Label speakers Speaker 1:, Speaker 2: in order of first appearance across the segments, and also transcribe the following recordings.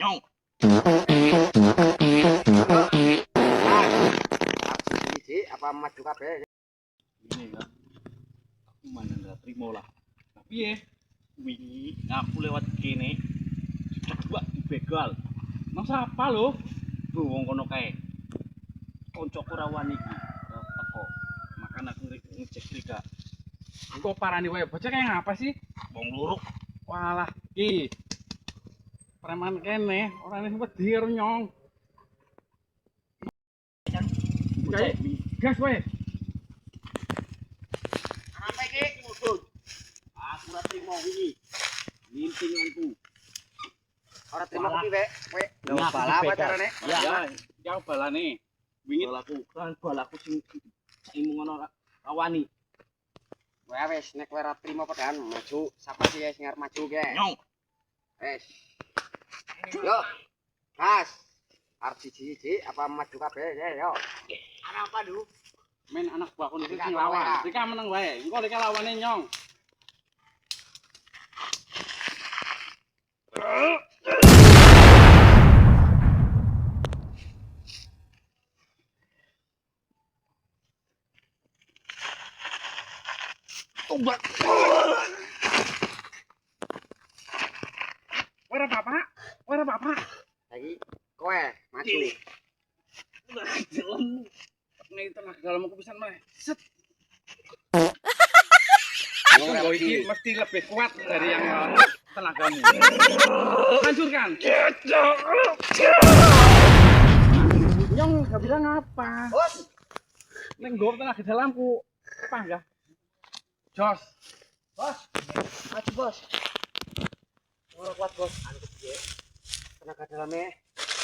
Speaker 1: Nyong.
Speaker 2: Apa maju kabeh?
Speaker 1: Ini ya. Aku mana nggak terima lah. Tapi ya, wingi aku lewat kene, coba dibegal. Masa apa lo? Tuh wong kono kae. Koncoku rawan iki, teko. Makan aku ngecek rika.
Speaker 3: Engko parani wae bocah kayak ngapa sih?
Speaker 1: Wong luruk.
Speaker 3: Walah, ki. Preman kene, ora nek wedi karo nyong.
Speaker 1: Bocah
Speaker 3: Gas wae.
Speaker 1: apa iki mudun? Aku ora trimo wingi. Mintinganku.
Speaker 2: Ora terima kopi wae. Kowe
Speaker 1: Ya,
Speaker 2: yo bala apa carane?
Speaker 1: Ya balane. Wingi balaku sing ngono rawani.
Speaker 2: Kowe wis nek kowe ora terima pedan maju sapa sih sing arep maju ge?
Speaker 1: Nyong.
Speaker 2: Wis. Yo. Gas. Arep siji apa maju kabeh ge yo. Ana apa du?
Speaker 3: Men anak buahku niku
Speaker 2: Rika
Speaker 3: sing
Speaker 2: lawan.
Speaker 3: lawan. Rika meneng wae. Engko Rika lawane nyong.
Speaker 1: Tombak.
Speaker 3: Ora bapak. Ora bapak.
Speaker 2: Lagi kowe maju.
Speaker 1: Dalam
Speaker 3: Nek tenaga dalamku pisan meh. Set.
Speaker 2: Yo
Speaker 3: Aku
Speaker 2: ora
Speaker 3: nggo
Speaker 2: wedi.
Speaker 3: iki mesti lebih kuat dari yang tenagamu. Hancurkan. Nyong gak bilang apa.
Speaker 2: Bos.
Speaker 3: Nek nggo tenaga dalamku. Apa enggak? Jos.
Speaker 2: Bos. Maju bos. Ora kuat bos. Anu piye? Tenaga daleme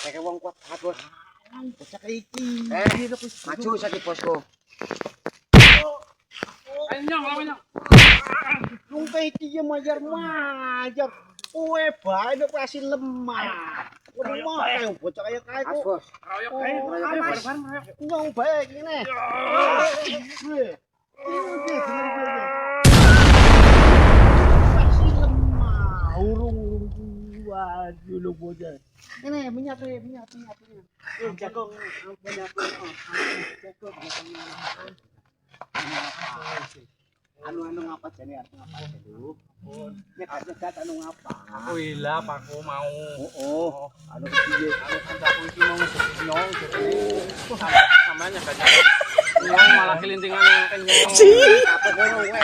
Speaker 2: kayak wong kuat banget bos.
Speaker 3: Bocah iki.
Speaker 2: Maju saja bosku.
Speaker 3: Ayo nyong, lawan nyong.
Speaker 4: Wong kae iki ya majar. Kowe bae nek kasih lemah. Lemah kae bocah kaya kae
Speaker 2: Mas
Speaker 4: kok.
Speaker 2: bos.
Speaker 3: Royok
Speaker 4: Oh,
Speaker 3: ae,
Speaker 4: royok,
Speaker 3: ayo
Speaker 4: Mas.
Speaker 3: bareng-bareng royok.
Speaker 4: Nyong bae ngene. Kasih lemah urung waduh lu bocah. Ini minyak. Jago minyak. Jago anu ngapa jane arep ngapa dulu? Nyegat anu ngapa?
Speaker 3: Aku hilap, aku mau.
Speaker 4: Oh, anu piye?
Speaker 3: Anu kancaku iki mau ngejek nyong, jadi sampean nyegah nyong malah kelintingan yang kenyong.
Speaker 4: Apa kono wae?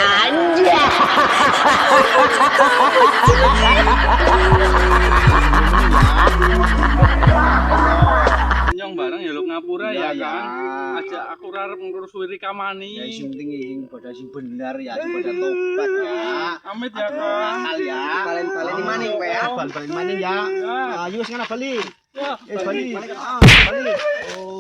Speaker 3: Nyong bareng ya lu ngapura
Speaker 4: Ya,
Speaker 3: ya
Speaker 4: ya.
Speaker 3: kan. Aja aku arep ngurus Rika Mani.
Speaker 4: Ya sing penting pada sing bener ya, sing pada tobat ya.
Speaker 3: Amit ya kan.
Speaker 4: Akal ya.
Speaker 2: Balen-balen di maning kowe ya.
Speaker 4: Bal-balen maning ya.
Speaker 3: Ya.
Speaker 4: Ayo wis ngene bali.
Speaker 3: Ya,
Speaker 4: Bali.
Speaker 3: balik.
Speaker 4: Bali. Oh.